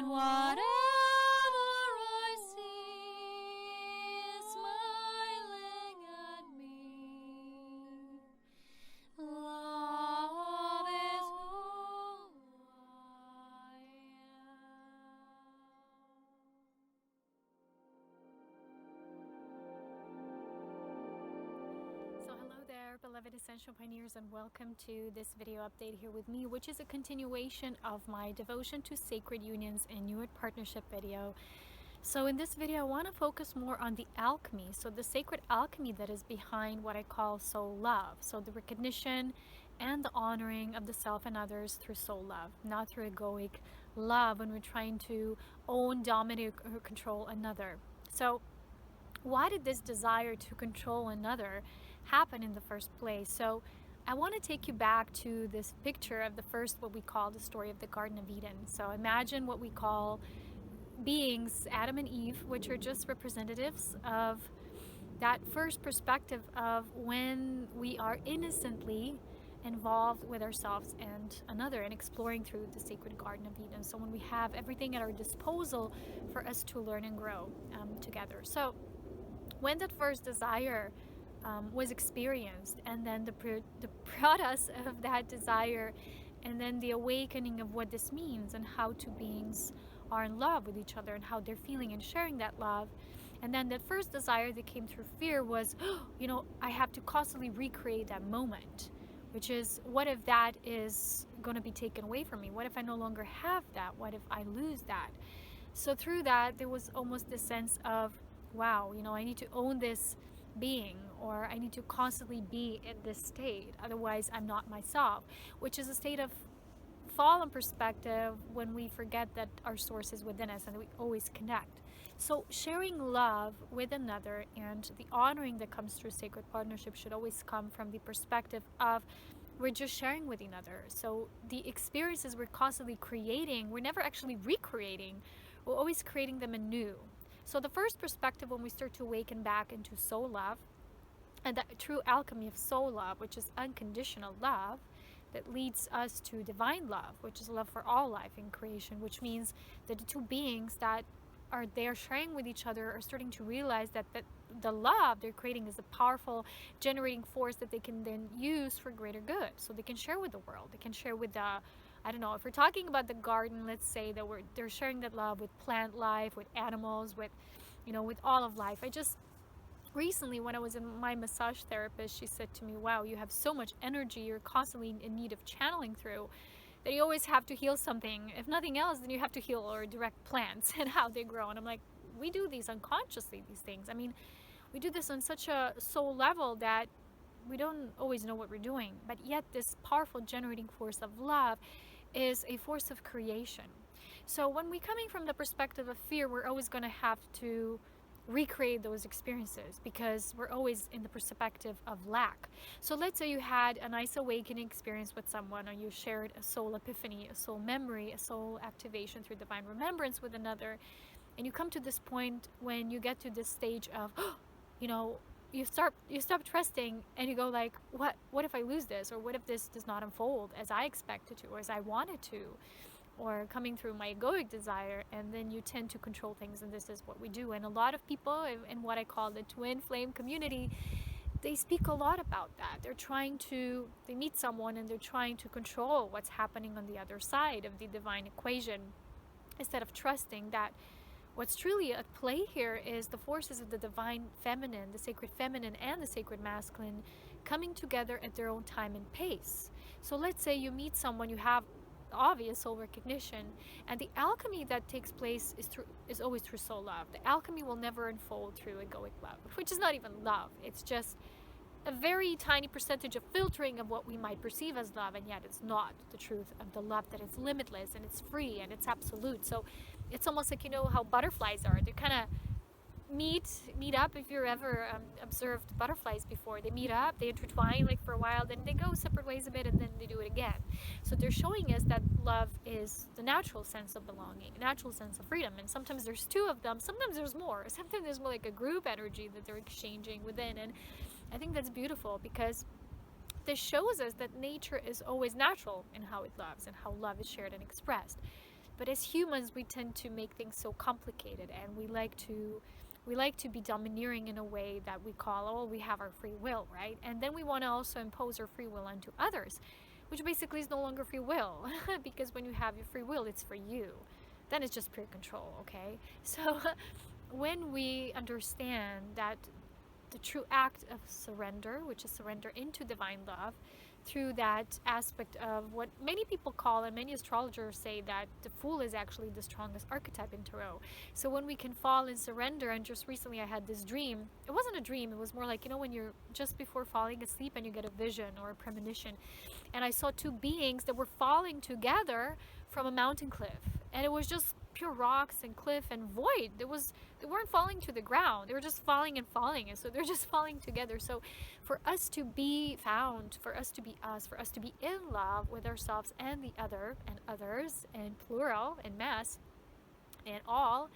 and whatever I see is smiling at me. Love is who I am. So hello there, beloved Essential Pioneers, and welcome to this video update here with me, which is a continuation of my devotion to sacred unions and new partnership video. So in this video, I want to focus more on the alchemy. So the sacred alchemy that is behind what I call soul love. So the recognition and the honoring of the self and others through soul love, not through egoic love when we're trying to own, dominate, or control another. So why did this desire to control another happen in the first place? So I want to take you back to this picture of the first, what we call the story of the Garden of Eden. So imagine what we call beings, Adam and Eve, which are just representatives of that first perspective of when we are innocently involved with ourselves and another and exploring through the sacred Garden of Eden. So when we have everything at our disposal for us to learn and grow together. So when that first desire was experienced, and then the process of that desire, and then the awakening of what this means and how two beings are in love with each other and how they're feeling and sharing that love. And then that first desire that came through fear was, you know, I have to constantly recreate that moment, which is, what if that is going to be taken away from me? What if I no longer have that? What if I lose that? So through that, there was almost this sense of, wow, you know, I need to own this being, or I need to constantly be in this state, otherwise I'm not myself, which is a state of fallen perspective when we forget that our source is within us and we always connect. So sharing love with another and the honoring that comes through sacred partnership should always come from the perspective of we're just sharing with another. So the experiences we're constantly creating, we're never actually recreating, we're always creating them anew. So the first perspective, when we start to awaken back into soul love and the true alchemy of soul love, which is unconditional love that leads us to divine love, which is love for all life in creation, which means that the two beings that are there sharing with each other are starting to realize that the love they're creating is a powerful generating force that they can then use for greater good. So they can share with the world, they can share with the, I don't know, if we're talking about the garden, let's say that they're sharing that love with plant life, with animals, with, you know, with all of life. I just recently, when I was in my massage therapist, she said to me, wow, you have so much energy, you're constantly in need of channeling through, that you always have to heal something. If nothing else, then you have to heal or direct plants and how they grow. And I'm like, we do these unconsciously, these things. I mean, we do this on such a soul level that we don't always know what we're doing, but yet this powerful generating force of love is a force of creation. So when we're coming from the perspective of fear, we're always going to have to recreate those experiences because we're always in the perspective of lack. So let's say you had a nice awakening experience with someone, or you shared a soul epiphany, a soul memory, a soul activation through divine remembrance with another, and you come to this point when you get to this stage of, you know, you stop trusting, and you go like, what if I lose this, or what if this does not unfold as I expected to or as I wanted to, or coming through my egoic desire. And then you tend to control things, and this is what we do. And a lot of people in what I call the twin flame community, they speak a lot about that. They meet someone and they're trying to control what's happening on the other side of the divine equation, instead of trusting that what's truly at play here is the forces of the divine feminine, the sacred feminine and the sacred masculine coming together at their own time and pace. So let's say you meet someone, you have obvious soul recognition, and the alchemy that takes place is always through soul love. The alchemy will never unfold through egoic love, which is not even love. It's just a very tiny percentage of filtering of what we might perceive as love, and yet it's not the truth of the love that is limitless and it's free and it's absolute. So it's almost like, you know how butterflies are, they kind of meet up. If you're ever observed butterflies before, they meet up, they intertwine like for a while, then they go separate ways a bit, and then they do it again. So they're showing us that love is the natural sense of belonging, natural sense of freedom. And sometimes there's two of them, sometimes there's more, sometimes there's more like a group energy that they're exchanging within. And I think that's beautiful, because this shows us that nature is always natural in how it loves and how love is shared and expressed. But as humans, we tend to make things so complicated, and we like to be domineering in a way that we call, oh, we have our free will, right? And then we want to also impose our free will onto others, which basically is no longer free will because when you have your free will, it's for you. Then it's just pure control, okay? So when we understand that the true act of surrender, which is surrender into divine love, through that aspect of what many people call, and many astrologers say, that the Fool is actually the strongest archetype in tarot. So when we can fall in surrender, and just recently I had this dream. It wasn't a dream, it was more like, you know, when you're just before falling asleep and you get a vision or a premonition. And I saw two beings that were falling together from a mountain cliff. And it was just pure rocks and cliff and void. They weren't falling to the ground. They were just falling and falling. And so they're just falling together. So for us to be found, for us to be us, for us to be in love with ourselves and the other and others, and plural and mass and all,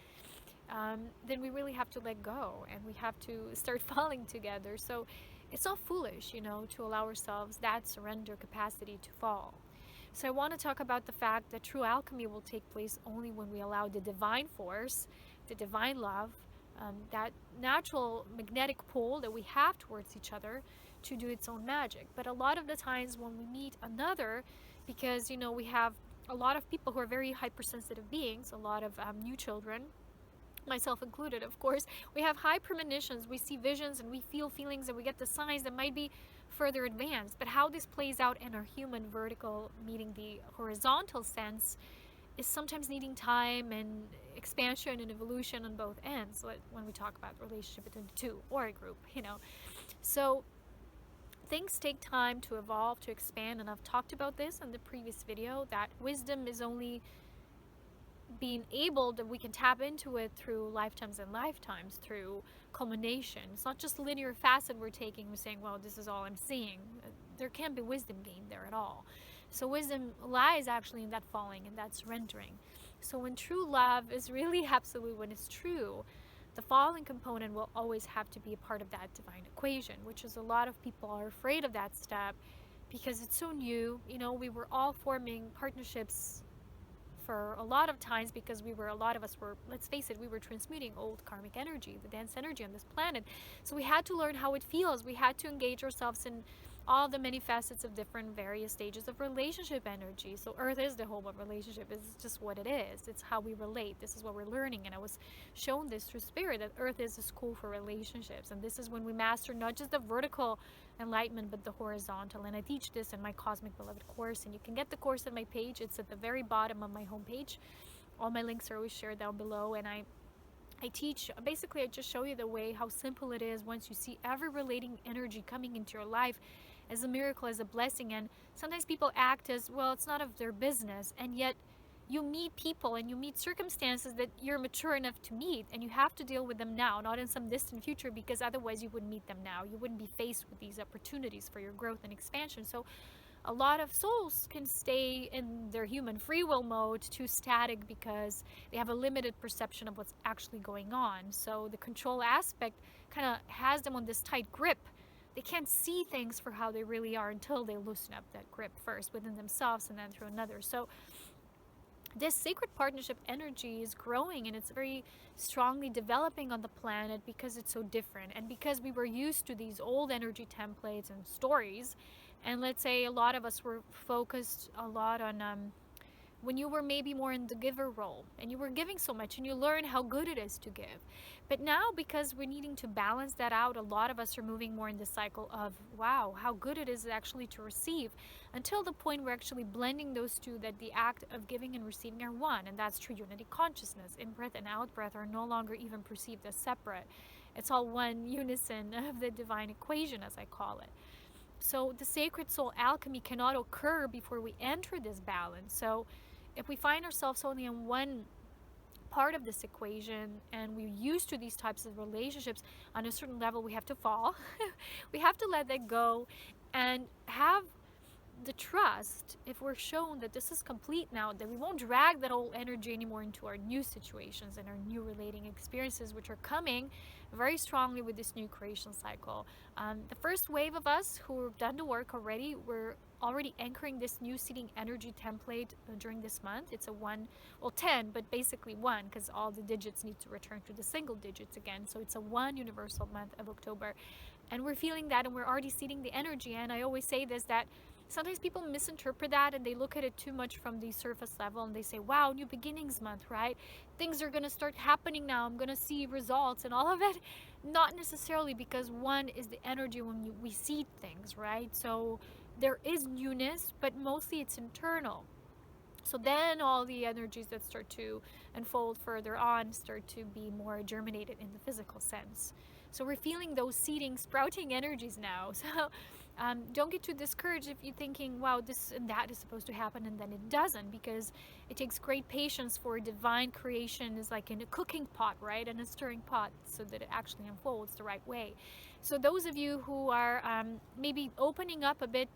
then we really have to let go, and we have to start falling together. So it's not foolish, you know, to allow ourselves that surrender capacity to fall. So I want to talk about the fact that true alchemy will take place only when we allow the divine force, the divine love, that natural magnetic pull that we have towards each other to do its own magic. But a lot of the times when we meet another, because, you know, we have a lot of people who are very hypersensitive beings, a lot of new children, myself included, of course, we have high premonitions, we see visions, and we feel feelings, and we get the signs that might be further advanced. But how this plays out in our human vertical meeting the horizontal sense is sometimes needing time and expansion and evolution on both ends, when we talk about relationship between the two or a group, you know. So things take time to evolve, to expand, and I've talked about this in the previous video, that wisdom is only being able, that we can tap into it through lifetimes and lifetimes, through culmination. It's not just linear facet we're taking, we're saying, well, this is all I'm seeing. There can't be wisdom gained there at all. So wisdom lies actually in that falling and that surrendering. So when true love is really absolute, when it's true, the falling component will always have to be a part of that divine equation, which is, a lot of people are afraid of that step because it's so new. You know, we were all forming partnerships for a lot of times because a lot of us were, let's face it, we were transmuting old karmic energy, the dense energy on this planet. So we had to learn how it feels. We had to engage ourselves in all the many facets of different various stages of relationship energy. So Earth is the home of relationship. It's just what it is. It's how we relate. This is what we're learning. And I was shown this through spirit, that Earth is a school for relationships. And this is when we master not just the vertical enlightenment, but the horizontal. And I teach this in my Cosmic Beloved course. And you can get the course at my page. It's at the very bottom of my homepage. All my links are always shared down below. And I teach, basically I just show you the way, how simple it is once you see every relating energy coming into your life as a miracle, as a blessing. And sometimes people act as, well, it's not of their business, and yet you meet people and you meet circumstances that you're mature enough to meet, and you have to deal with them now, not in some distant future, because otherwise you wouldn't meet them now. You wouldn't be faced with these opportunities for your growth and expansion. So a lot of souls can stay in their human free will mode, too static, because they have a limited perception of what's actually going on. So the control aspect kind of has them on this tight grip. They can't see things for how they really are until they loosen up that grip first within themselves and then through another. So this sacred partnership energy is growing, and it's very strongly developing on the planet because it's so different, and because we were used to these old energy templates and stories. And let's say a lot of us were focused a lot on when you were maybe more in the giver role, and you were giving so much, and you learn how good it is to give. But now, because we're needing to balance that out, a lot of us are moving more in the cycle of, wow, how good it is actually to receive, until the point we're actually blending those two, that the act of giving and receiving are one. And that's true unity consciousness. In-breath and out-breath are no longer even perceived as separate. It's all one unison of the divine equation, as I call it. So the sacred soul alchemy cannot occur before we enter this balance. So if we find ourselves only in one part of this equation, and we're used to these types of relationships, on a certain level we have to fall. We have to let that go and have the trust, if we're shown that this is complete now, that we won't drag that old energy anymore into our new situations and our new relating experiences, which are coming very strongly with this new creation cycle. The first wave of us who have done the work already, we're already anchoring this new seeding energy template during this month. It's a 1, well 10, but basically 1, because all the digits need to return to the single digits again. So it's a 1 universal month of October. And we're feeling that, and we're already seeding the energy. And I always say this, that sometimes people misinterpret that and they look at it too much from the surface level, and they say, wow, new beginnings month, right? Things are going to start happening now. I'm going to see results and all of it. Not necessarily, because 1 is the energy when we seed things, right? So there is newness, but mostly it's internal. So then all the energies that start to unfold further on start to be more germinated in the physical sense. So we're feeling those seeding, sprouting energies now. So don't get too discouraged if you're thinking, wow, this and that is supposed to happen, and then it doesn't, because it takes great patience for divine creation. Is like in a cooking pot, right? And a stirring pot, so that it actually unfolds the right way. So those of you who are maybe opening up a bit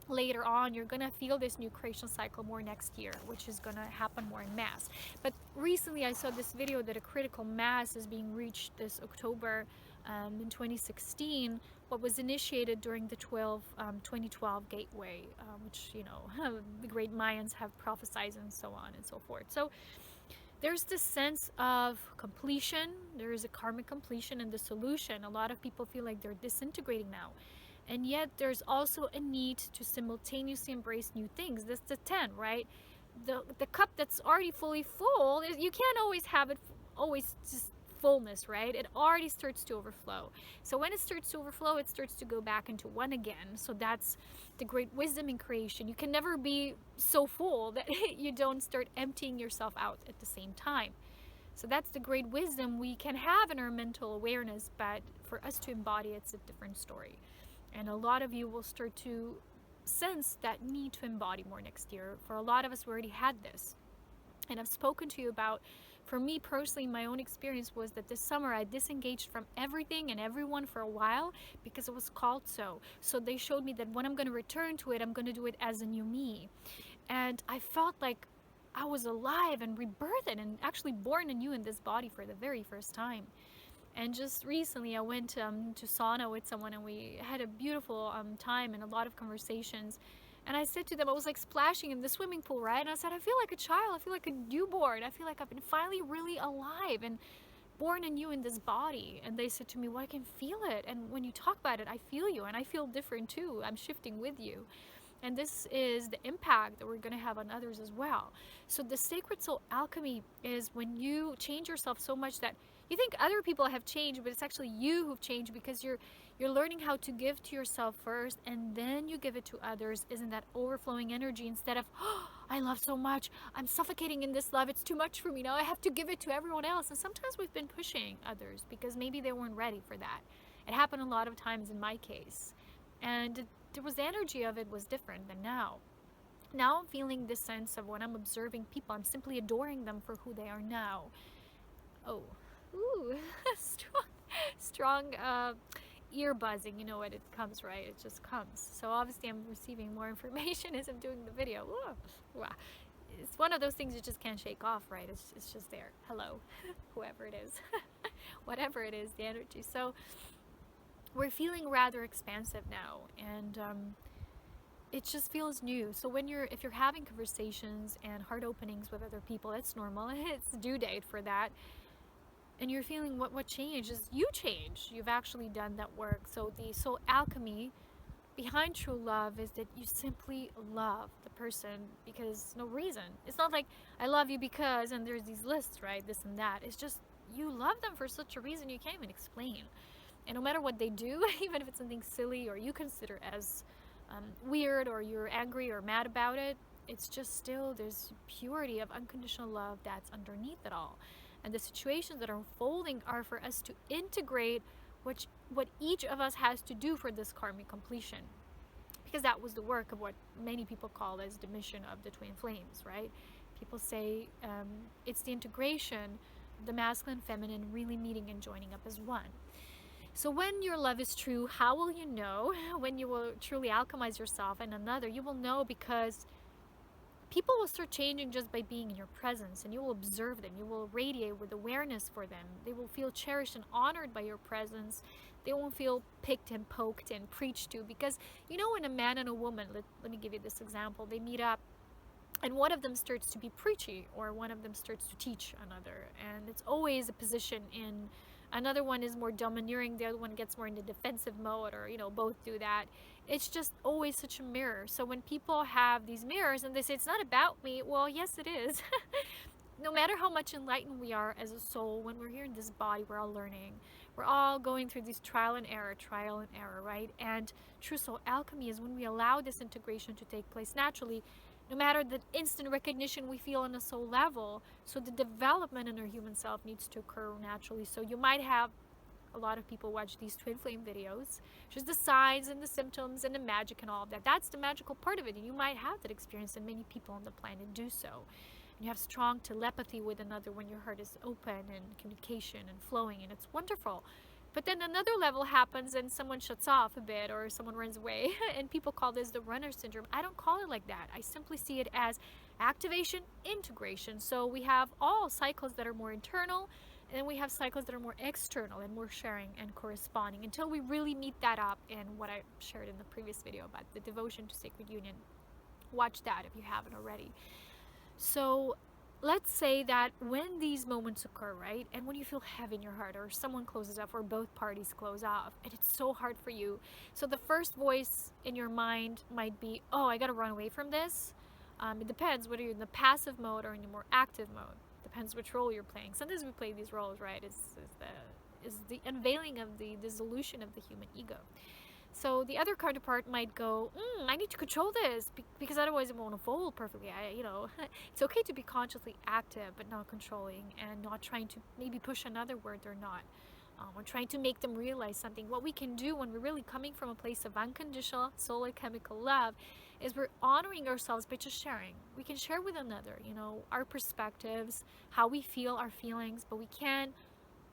later on, you're gonna feel this new creation cycle more next year, which is gonna happen more en masse. But recently I saw this video that a critical mass is being reached this October in 2016, what was initiated during the 2012 gateway, which, you know, the great Mayans have prophesied and so on and so forth. So there's this sense of completion. There is a karmic completion and dissolution. A lot of people feel like they're disintegrating now. And yet there's also a need to simultaneously embrace new things. That's the 10, right? The cup that's already fully full, you can't always have it always just fullness, right? It already starts to overflow. So when it starts to overflow, it starts to go back into 1 again. So that's the great wisdom in creation. You can never be so full that you don't start emptying yourself out at the same time. So that's the great wisdom we can have in our mental awareness, but for us to embody, it's a different story. And a lot of you will start to sense that need to embody more next year. For a lot of us, we already had this. And I've spoken to you about, for me personally, my own experience was that this summer I disengaged from everything and everyone for a while because it was called so. So they showed me that when I'm going to return to it, I'm going to do it as a new me. And I felt like I was alive and rebirthed and actually born anew in this body for the very first time. And just recently I went to sauna with someone, and we had a beautiful time and a lot of conversations. And I said to them, I was like splashing in the swimming pool, right? And I said, I feel like a child. I feel like a newborn. I feel like I've been finally really alive and born anew in this body. And they said to me, well, I can feel it. And when you talk about it, I feel you. And I feel different too. I'm shifting with you. And this is the impact that we're going to have on others as well. So the sacred soul alchemy is when you change yourself so much that you think other people have changed, but it's actually you who've changed, because you're learning how to give to yourself first, and then you give it to others. Isn't that overflowing energy, instead of, oh, I love so much, I'm suffocating in this love, it's too much for me now, I have to give it to everyone else. And sometimes we've been pushing others because maybe they weren't ready for that. It happened a lot of times in my case, and there was the energy of it was different than now. Now I'm feeling this sense of when I'm observing people, I'm simply adoring them for who they are now. Oh, ooh, strong ear buzzing. You know what, it comes, right? It just comes. So obviously I'm receiving more information as I'm doing the video. Ooh, wow. It's one of those things you just can't shake off, right? It's just there. Hello, whoever it is, whatever it is, the energy. So we're feeling rather expansive now, and it just feels new. So if you're having conversations and heart openings with other people, it's normal. It's due date for that. And you're feeling what changed is you change. You've actually done that work. So the soul alchemy behind true love is that you simply love the person because no reason. It's not like I love you because, and there's these lists, right? This and that. It's just you love them for such a reason you can't even explain. And no matter what they do, even if it's something silly or you consider as weird, or you're angry or mad about it, it's just still there's purity of unconditional love that's underneath it all. And the situations that are unfolding are for us to integrate what each of us has to do for this karmic completion. Because that was the work of what many people call as the mission of the twin flames, right? People say it's the integration of the masculine and feminine really meeting and joining up as one. So when your love is true, how will you know? When you will truly alchemize yourself and another, you will know because people will start changing just by being in your presence, and you will observe them. You will radiate with awareness for them. They will feel cherished and honored by your presence. They won't feel picked and poked and preached to, because you know, when a man and a woman, let me give you this example, they meet up and one of them starts to be preachy, or one of them starts to teach another, and it's always a position in, another one is more domineering, the other one gets more in the defensive mode, or you know, both do that. It's just always such a mirror. So when people have these mirrors and they say it's not about me, well, yes it is. No matter how much enlightened we are as a soul, when we're here in this body, we're all learning. We're all going through this trial and error, right? And true soul alchemy is when we allow this integration to take place naturally, no matter the instant recognition we feel on a soul level. So the development in our human self needs to occur naturally. So you might have a lot of people watch these twin flame videos, just the signs and the symptoms and the magic and all of that. That's the magical part of it, and you might have that experience, and many people on the planet do so. You have strong telepathy with another when your heart is open and communication and flowing, and it's wonderful. But then another level happens and someone shuts off a bit, or someone runs away, and people call this the runner syndrome. I don't call it like that. I simply see it as activation, integration. So we have all cycles that are more internal, and then we have cycles that are more external and more sharing and corresponding, until we really meet that up in what I shared in the previous video about the devotion to sacred union. Watch that if you haven't already. So let's say that when these moments occur, right, and when you feel heavy in your heart, or someone closes off, or both parties close off, and it's so hard for you, so the first voice in your mind might be, oh, I gotta run away from this. It depends whether you're in the passive mode or in the more active mode. Depends which role you're playing. Sometimes we play these roles, right, is the unveiling of the dissolution of the human ego. So the other counterpart might go, I need to control this, because otherwise it won't unfold perfectly. It's okay to be consciously active, but not controlling, and not trying to maybe push another word they're not. We're trying to make them realize something. What we can do when we're really coming from a place of unconditional solar chemical love is we're honoring ourselves by just sharing. We can share with another, our perspectives, how we feel, our feelings, but we can't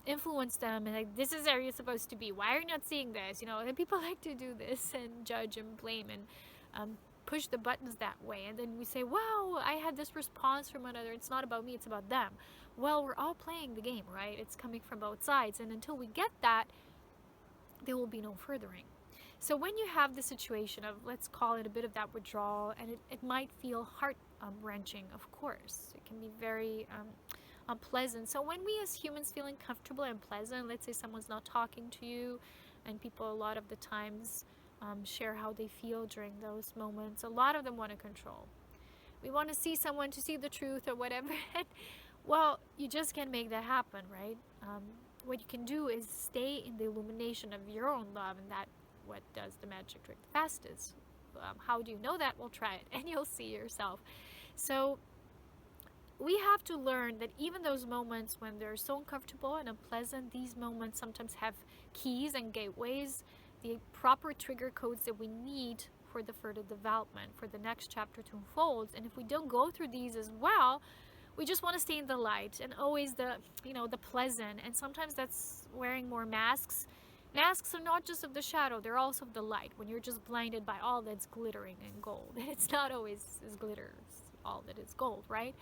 influence them and like, this is where you're supposed to be, why are you not seeing this, and people like to do this and judge and blame and push the buttons that way, and then we say, wow, I had this response from another, it's not about me, it's about them. Well, we're all playing the game, right? It's coming from both sides, and until we get that, there will be no furthering. So when you have the situation of, let's call it a bit of that withdrawal, and it might feel heart wrenching, of course, it can be very unpleasant. So when we as humans feel uncomfortable and pleasant, let's say someone's not talking to you, and people a lot of the times share how they feel during those moments, a lot of them want to control. We want to see someone to see the truth or whatever. Well, you just can't make that happen, right? What you can do is stay in the illumination of your own love, and that what does the magic trick the fastest. How do you know that? Well, try it and you'll see yourself. So we have to learn that even those moments when they're so uncomfortable and unpleasant, these moments sometimes have keys and gateways, the proper trigger codes that we need for the further development, for the next chapter to unfold. And if we don't go through these as well, we just want to stay in the light and always the pleasant. And sometimes that's wearing more masks. Masks are not just of the shadow, they're also of the light, when you're just blinded by all that's glittering and gold. And it's not always as glitters, all that is gold, right?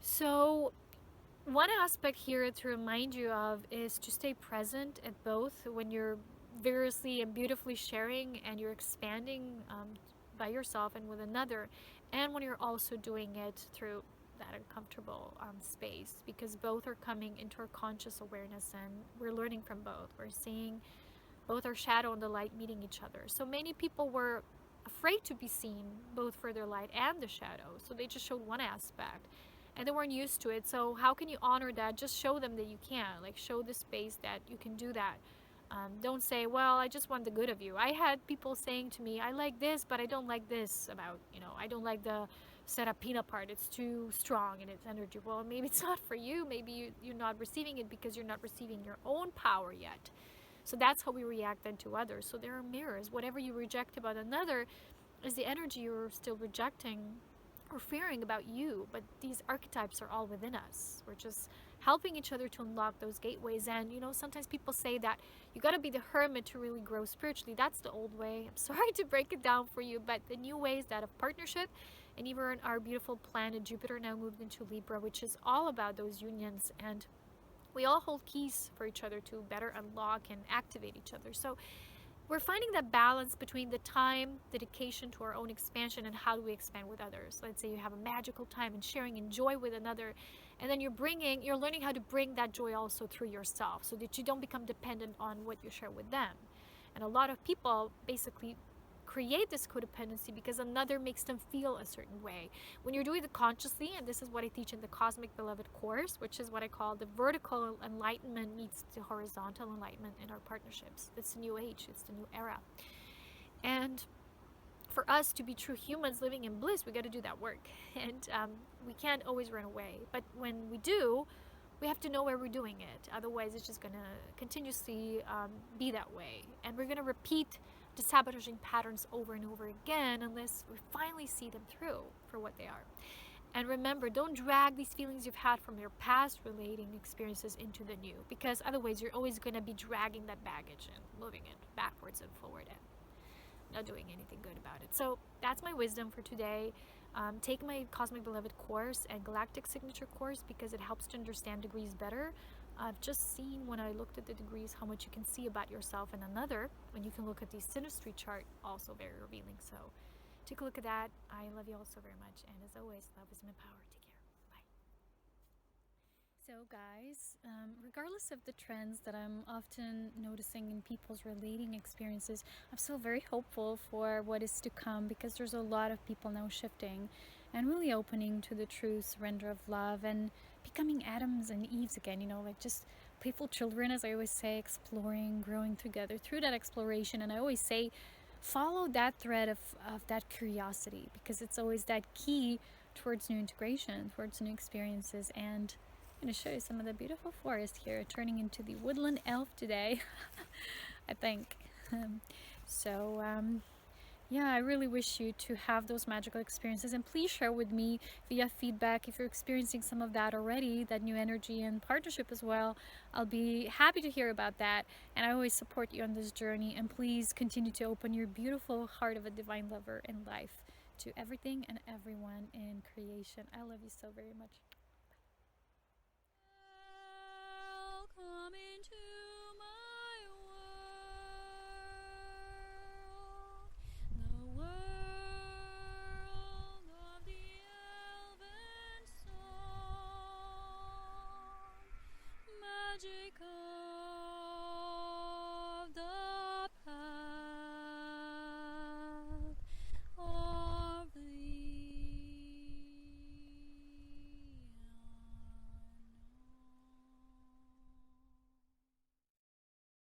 So one aspect here to remind you of is to stay present at both, when you're vigorously and beautifully sharing and you're expanding by yourself and with another, and when you're also doing it through that uncomfortable space, because both are coming into our conscious awareness, and we're learning from both. We're seeing both our shadow and the light meeting each other. So many people were afraid to be seen both for their light and the shadow, so they just showed one aspect and they weren't used to it. So how can you honor that? Just show them that you can, like show the space that you can do that. Don't say, well, I just want the good of you. I had people saying to me, I like this, but I don't like this about, I don't like the setup peanut part. It's too strong in its energy. Well, maybe it's not for you. Maybe you're not receiving it because you're not receiving your own power yet. So that's how we react then to others. So there are mirrors. Whatever you reject about another is the energy you're still rejecting or fearing about you. But these archetypes are all within us. We're just helping each other to unlock those gateways. And sometimes people say that you got to be the hermit to really grow spiritually. That's the old way. I'm sorry to break it down for you, but the new way is that of partnership. And even our beautiful planet Jupiter now moved into Libra, which is all about those unions and We all hold keys for each other to better unlock and activate each other. So we're finding that balance between the time, dedication to our own expansion, and how do we expand with others. Let's say you have a magical time and sharing and joy with another, and then you're learning how to bring that joy also through yourself, so that you don't become dependent on what you share with them. And a lot of people basically create this codependency because another makes them feel a certain way. When you're doing it consciously, and this is what I teach in the Cosmic Beloved course, which is what I call the vertical enlightenment meets the horizontal enlightenment in our partnerships. It's the new age, it's the new era. And for us to be true humans living in bliss, we got to do that work. And we can't always run away. But when we do, we have to know where we're doing it. Otherwise, it's just going to continuously be that way. And we're going to repeat the sabotaging patterns over and over again unless we finally see them through for what they are. And remember, don't drag these feelings you've had from your past relating experiences into the new, because otherwise you're always going to be dragging that baggage and moving it backwards and forward and not doing anything good about it. So that's my wisdom for today. Take my Cosmic Beloved course and Galactic Signature course because it helps to understand degrees better. I've just seen when I looked at the degrees how much you can see about yourself and another when you can look at the synastry chart, also very revealing. So take a look at that. I love you all so very much, and as always, love is my power. Take care. Bye. So guys, regardless of the trends that I'm often noticing in people's relating experiences, I'm still very hopeful for what is to come, because there's a lot of people now shifting and really opening to the true surrender of love and becoming Adams and Eves again, you know, like just playful children, as I always say, exploring, growing together through that exploration. And I always say, follow that thread of that curiosity, because it's always that key towards new integration, towards new experiences. And I'm going to show you some of the beautiful forest here, turning into the woodland elf today, I think. Yeah, I really wish you to have those magical experiences, and please share with me via feedback if you're experiencing some of that already, that new energy and partnership as well. I'll be happy to hear about that, and I always support you on this journey. And please continue to open your beautiful heart of a divine lover in life to everything and everyone in creation. I love you so very much. Welcome into